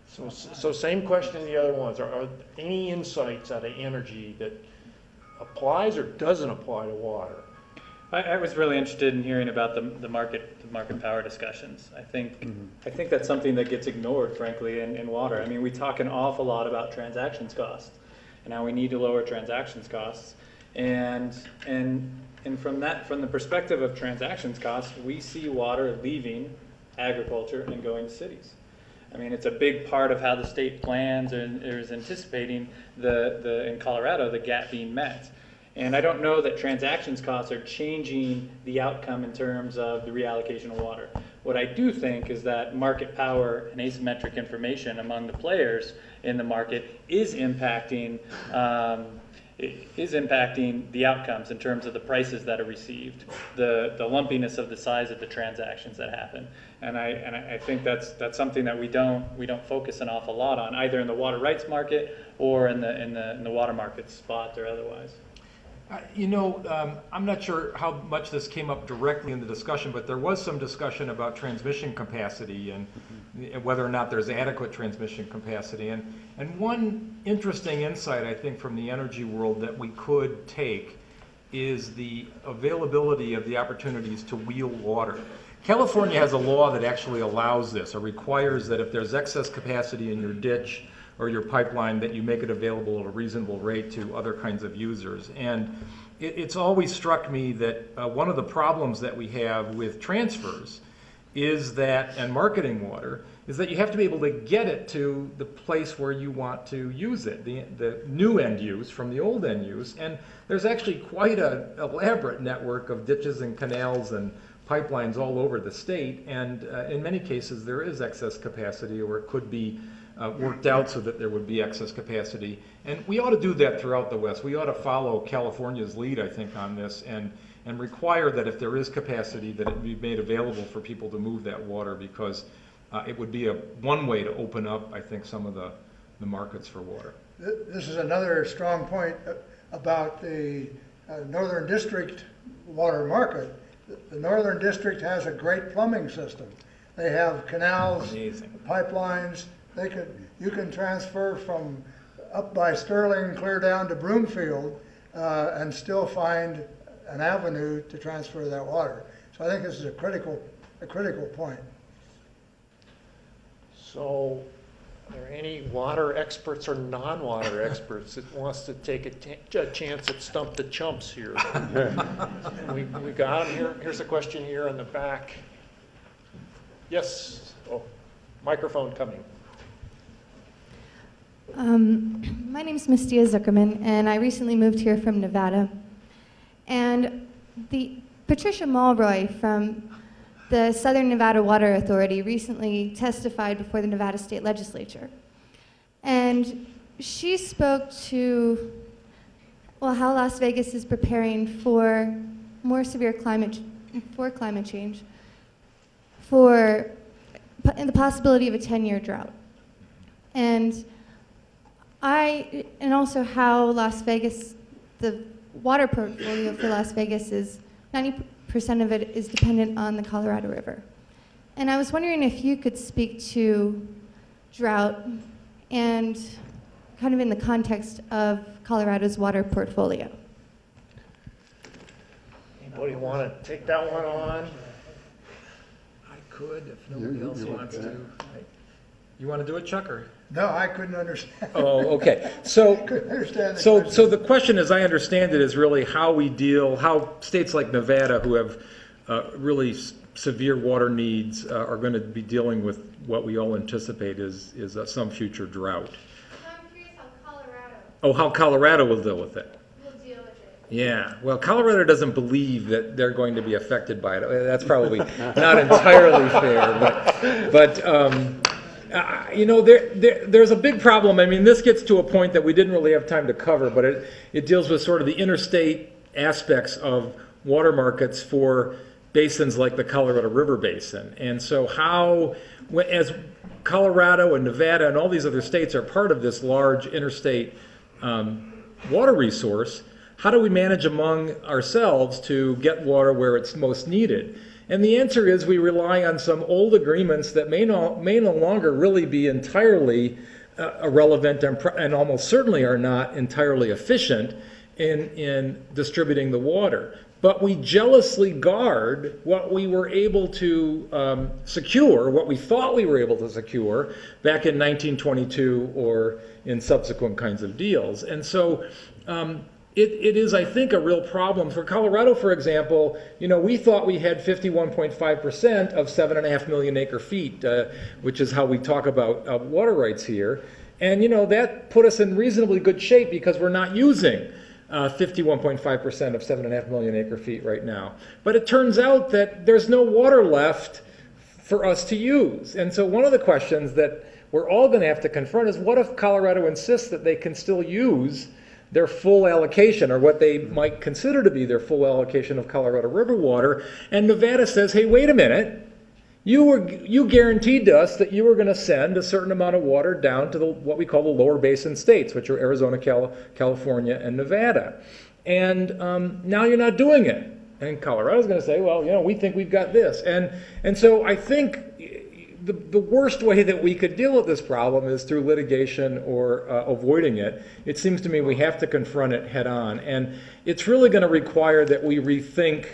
So same question in the other ones. Are any insights out of energy that applies or doesn't apply to water? I was really interested in hearing about the market power discussions. I think that's something that gets ignored, frankly, in water. I mean, we talk an awful lot about transactions costs and how we need to lower transactions costs, and from the perspective of transactions costs, we see water leaving agriculture and going to cities. I mean, it's a big part of how the state plans or is anticipating in Colorado the gap being met. And I don't know that transactions costs are changing the outcome in terms of the reallocation of water. What I do think is that market power and asymmetric information among the players in the market is impacting the outcomes in terms of the prices that are received, the lumpiness of the size of the transactions that happen. And I think that's something that we don't focus an awful lot on, either in the water rights market or in the water market spot or otherwise. You know, I'm not sure how much this came up directly in the discussion, but there was some discussion about transmission capacity and whether or not there's adequate transmission capacity. And one interesting insight, I think, from the energy world that we could take is the availability of the opportunities to wheel water. California has a law that actually allows this, or requires that if there's excess capacity in your ditch or your pipeline, that you make it available at a reasonable rate to other kinds of users. And it's always struck me that one of the problems that we have with transfers is that, and marketing water, is that you have to be able to get it to the place where you want to use it, the new end use from the old end use. And there's actually quite an elaborate network of ditches and canals and pipelines all over the state, and in many cases there is excess capacity, or it could be worked out so that there would be excess capacity. And we ought to do that throughout the West. We ought to follow California's lead, I think, on this, and require that if there is capacity, that it be made available for people to move that water, because it would be one way to open up, I think, some of the markets for water. This is another strong point about the Northern District water market. The Northern District has a great plumbing system. They have canals, pipelines. You can transfer from up by Sterling clear down to Broomfield and still find an avenue to transfer that water. So I think this is a critical point. So, are there any water experts or non-water experts that wants to take a chance at Stump the Chumps here? we got him here. Here's a question here in the back. Yes. Oh, microphone coming. My name is Mistia Zuckerman, and I recently moved here from Nevada. And Patricia Mulroy from the Southern Nevada Water Authority recently testified before the Nevada State Legislature. And she spoke to, how Las Vegas is preparing for more severe climate change, for the possibility of a 10-year drought. And also how Las Vegas, the water portfolio for Las Vegas is 90% of it is dependent on the Colorado River. And I was wondering if you could speak to drought and kind of in the context of Colorado's water portfolio. Anybody want to take that one on? I could, if nobody else wants to. You want to do it, Chuck, or? No, I couldn't understand. Oh, okay. So, Couldn't understand the so question. the question, as I understand it, is really how states like Nevada, who have really severe water needs are going to be dealing with what we all anticipate is some future drought. I'm curious how Colorado Oh, how Colorado will deal with it. will deal with it. Yeah, well, Colorado doesn't believe that they're going to be affected by it. That's probably not entirely fair, but you know, there's a big problem. I mean, this gets to a point that we didn't really have time to cover, but it deals with sort of the interstate aspects of water markets for basins like the Colorado River Basin. And so how, as Colorado and Nevada and all these other states are part of this large interstate water resource, how do we manage among ourselves to get water where it's most needed? And the answer is we rely on some old agreements that may no longer really be entirely relevant and almost certainly are not entirely efficient in distributing the water. But we jealously guard what we were able to secure, what we thought we were able to secure back in 1922 or in subsequent kinds of deals. And so it is, I think, a real problem. For Colorado, for example, you know, we thought we had 51.5% of 7.5 million acre feet, which is how we talk about water rights here. And, you know, that put us in reasonably good shape because we're not using 51.5% of 7.5 million acre feet right now. But it turns out that there's no water left for us to use. And so one of the questions that we're all going to have to confront is, what if Colorado insists that they can still use their full allocation, or what they might consider to be their full allocation of Colorado River water, and Nevada says, hey, wait a minute, you guaranteed to us that you were going to send a certain amount of water down to what we call the lower basin states, which are Arizona, California, and Nevada. And now you're not doing it. And Colorado's going to say, well, you know, we think we've got this. And so I think the worst way that we could deal with this problem is through litigation or avoiding it. It seems to me we have to confront it head on. And it's really going to require that we rethink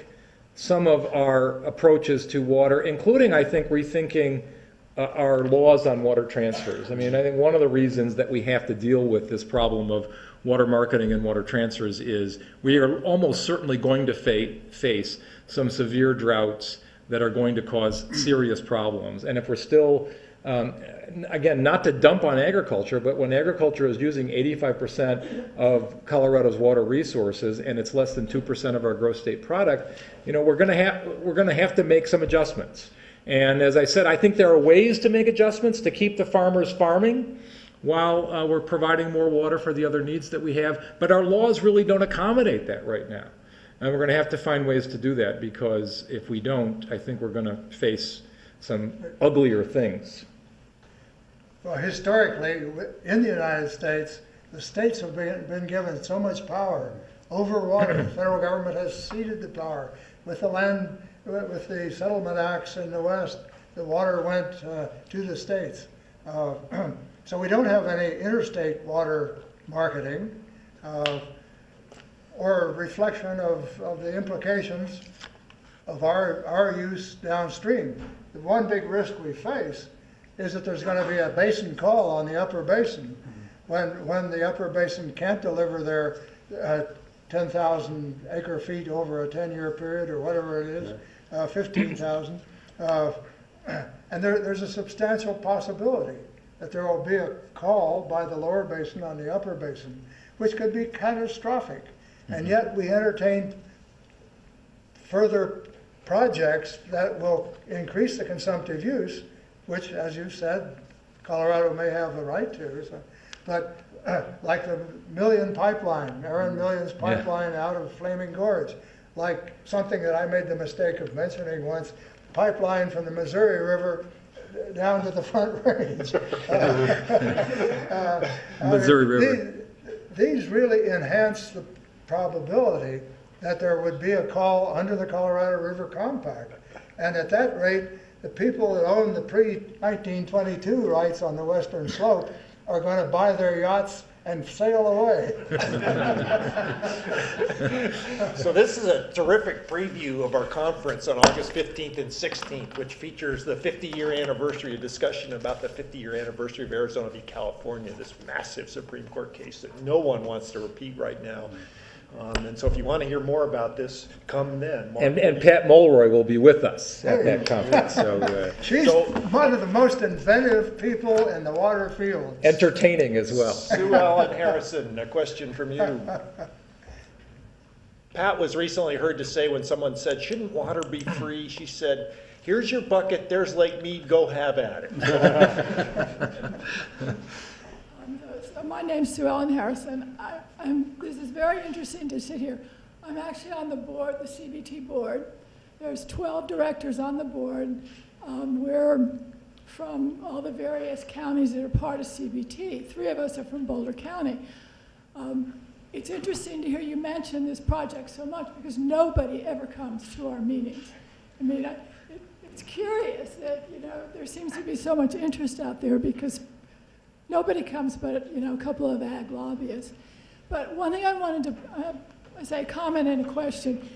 some of our approaches to water, including, I think, rethinking our laws on water transfers. I mean, I think one of the reasons that we have to deal with this problem of water marketing and water transfers is we are almost certainly going to face some severe droughts that are going to cause serious problems. And if we're still, again, not to dump on agriculture, but when agriculture is using 85% of Colorado's water resources and it's less than 2% of our gross state product, you know, we're going to have to make some adjustments. And as I said, I think there are ways to make adjustments to keep the farmers farming while we're providing more water for the other needs that we have. But our laws really don't accommodate that right now. And we're going to have to find ways to do that, because if we don't, I think we're going to face some uglier things. Well, historically, in the United States, the states have been given so much power over water. The federal government has ceded the power. With the land, with the settlement acts in the West, the water went to the states. So we don't have any interstate water marketing or reflection of the implications of our use downstream. The one big risk we face is that there's going to be a basin call on the upper basin when the upper basin can't deliver their 10,000 acre feet over a 10-year period or whatever it is, 15,000. And there's a substantial possibility that there will be a call by the lower basin on the upper basin, which could be catastrophic. And yet we entertain further projects that will increase the consumptive use, which, as you said, Colorado may have a right to. So, but like the Million pipeline, Aaron Million's pipeline out of Flaming Gorge, like something that I made the mistake of mentioning once, pipeline from the Missouri River down to the Front Range. Missouri River. These really enhance the probability that there would be a call under the Colorado River Compact. And at that rate, the people that own the pre-1922 rights on the western slope are going to buy their yachts and sail away. So this is a terrific preview of our conference on August 15th and 16th, which features the 50-year anniversary, a discussion about the 50-year anniversary of Arizona v. California, this massive Supreme Court case that no one wants to repeat right now. And so if you want to hear more about this, come then. And Pat Mulroy will be with us at that conference, so She's one of the most inventive people in the water field. entertaining as well. Sue Ellen Harrison, a question from you. Pat was recently heard to say when someone said, shouldn't water be free? She said, here's your bucket, there's Lake Mead, go have at it. So my name's Sue Ellen Harrison. This is very interesting to sit here. I'm actually on the board, the CBT board. There's 12 directors on the board. We're from all the various counties that are part of CBT. 3 of us are from Boulder County. It's interesting to hear you mention this project so much because nobody ever comes to our meetings. I mean, it's curious that, there seems to be so much interest out there because nobody comes but, a couple of ag lobbyists. But one thing I wanted to say, comment and a question.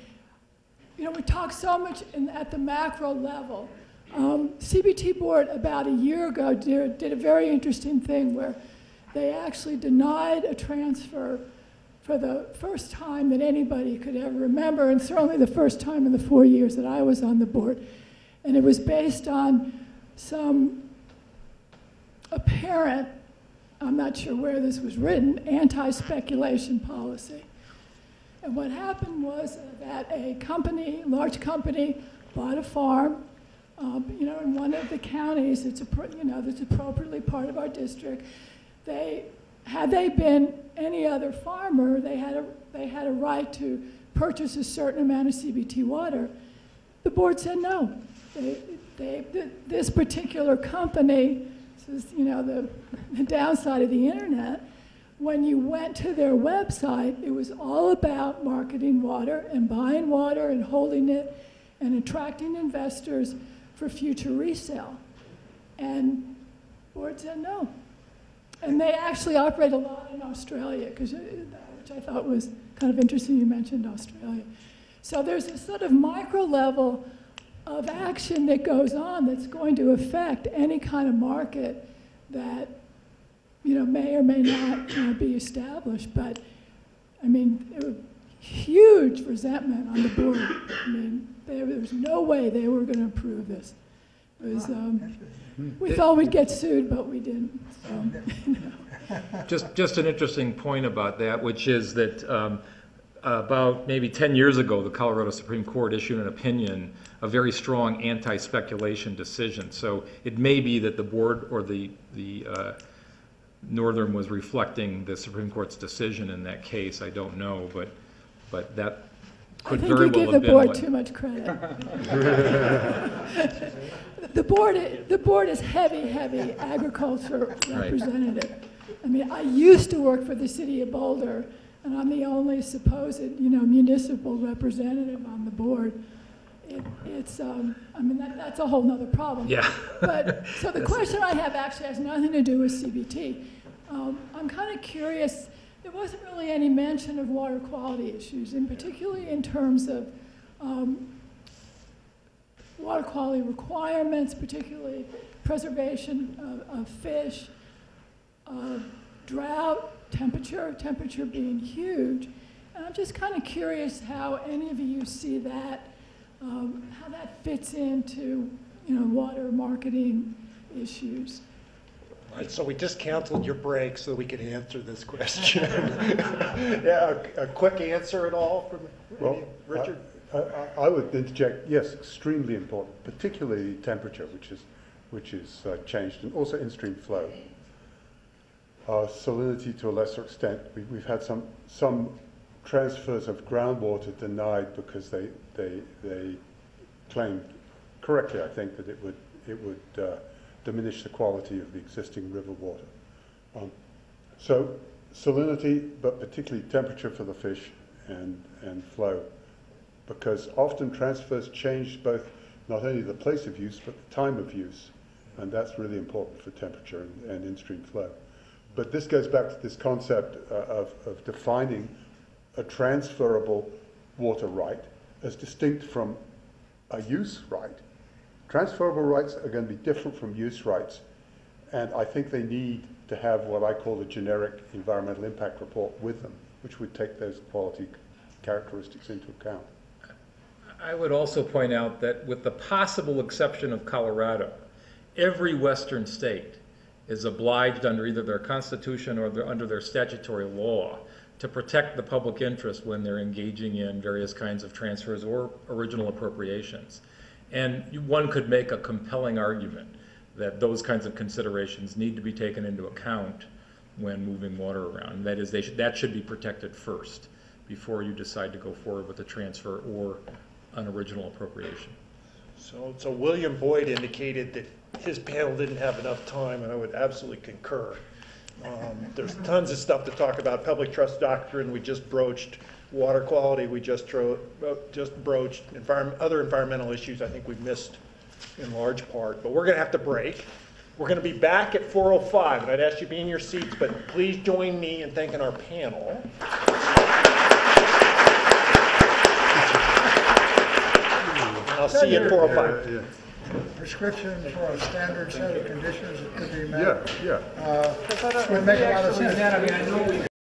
We talk so much at the macro level. CBT board about a year ago did a very interesting thing where they actually denied a transfer for the first time that anybody could ever remember, and certainly the first time in the 4 years that I was on the board. And it was based on some apparent, I'm not sure where this was written, anti-speculation policy. And what happened was that a large company, bought a farm, in one of the counties that's appropriately part of our district. Had they been any other farmer, they had a right to purchase a certain amount of CBT water. The board said no. This particular company, this is, the downside of the internet, when you went to their website, it was all about marketing water and buying water and holding it and attracting investors for future resale. And the board said no. And they actually operate a lot in Australia, which I thought was kind of interesting you mentioned Australia. So there's a sort of micro level of action that goes on that's going to affect any kind of market that may or may not be established. But I mean, there was huge resentment on the board. I mean, there was no way they were going to approve this. It was, we thought we'd get sued, but we didn't. So. Just an interesting point about that, which is that about maybe 10 years ago, the Colorado Supreme Court issued an opinion, a very strong anti-speculation decision. So it may be that the board or the Northern was reflecting the Supreme Court's decision in that case. I don't know, but that could very well have been. I think you give the board too much credit. The board is heavy agriculture representative. Right. I mean, I used to work for the city of Boulder, and I'm the only supposed, municipal representative on the board. It's, I mean, that's a whole nother problem. Yeah. But, so the question I have actually has nothing to do with CBT. I'm kind of curious, there wasn't really any mention of water quality issues, and particularly in terms of water quality requirements, particularly preservation of fish, drought, temperature being huge. And I'm just kind of curious how any of you see that, how that fits into, water marketing issues. Right, so we just canceled your break so we could answer this question. Yeah, a quick answer at all from Richard? I would interject, yes, extremely important, particularly temperature, which is changed, and also in-stream flow. Salinity to a lesser extent. We've had some transfers of groundwater denied because they claimed correctly, I think, that it would diminish the quality of the existing river water. So salinity, but particularly temperature for the fish and flow, because often transfers change both not only the place of use but the time of use, and that's really important for temperature and in-stream flow. But this goes back to this concept of defining a transferable water right as distinct from a use right. Transferable rights are going to be different from use rights, and I think they need to have what I call a generic environmental impact report with them, which would take those quality characteristics into account. I would also point out that with the possible exception of Colorado, every western state is obliged under either their constitution or under their statutory law to protect the public interest when they're engaging in various kinds of transfers or original appropriations. And one could make a compelling argument that those kinds of considerations need to be taken into account when moving water around. That is, that should be protected first before you decide to go forward with a transfer or an original appropriation. So William Boyd indicated that his panel didn't have enough time, and I would absolutely concur. There's tons of stuff to talk about. Public trust doctrine, we just broached. Water quality, we just broached. Other environmental issues, I think we've missed in large part. But we're going to have to break. We're going to be back at 4:05, and I'd ask you to be in your seats, but please join me in thanking our panel. And I'll see you at 4:05. Prescription for a standard set of conditions that could be met. Yeah. Would make a lot of sense.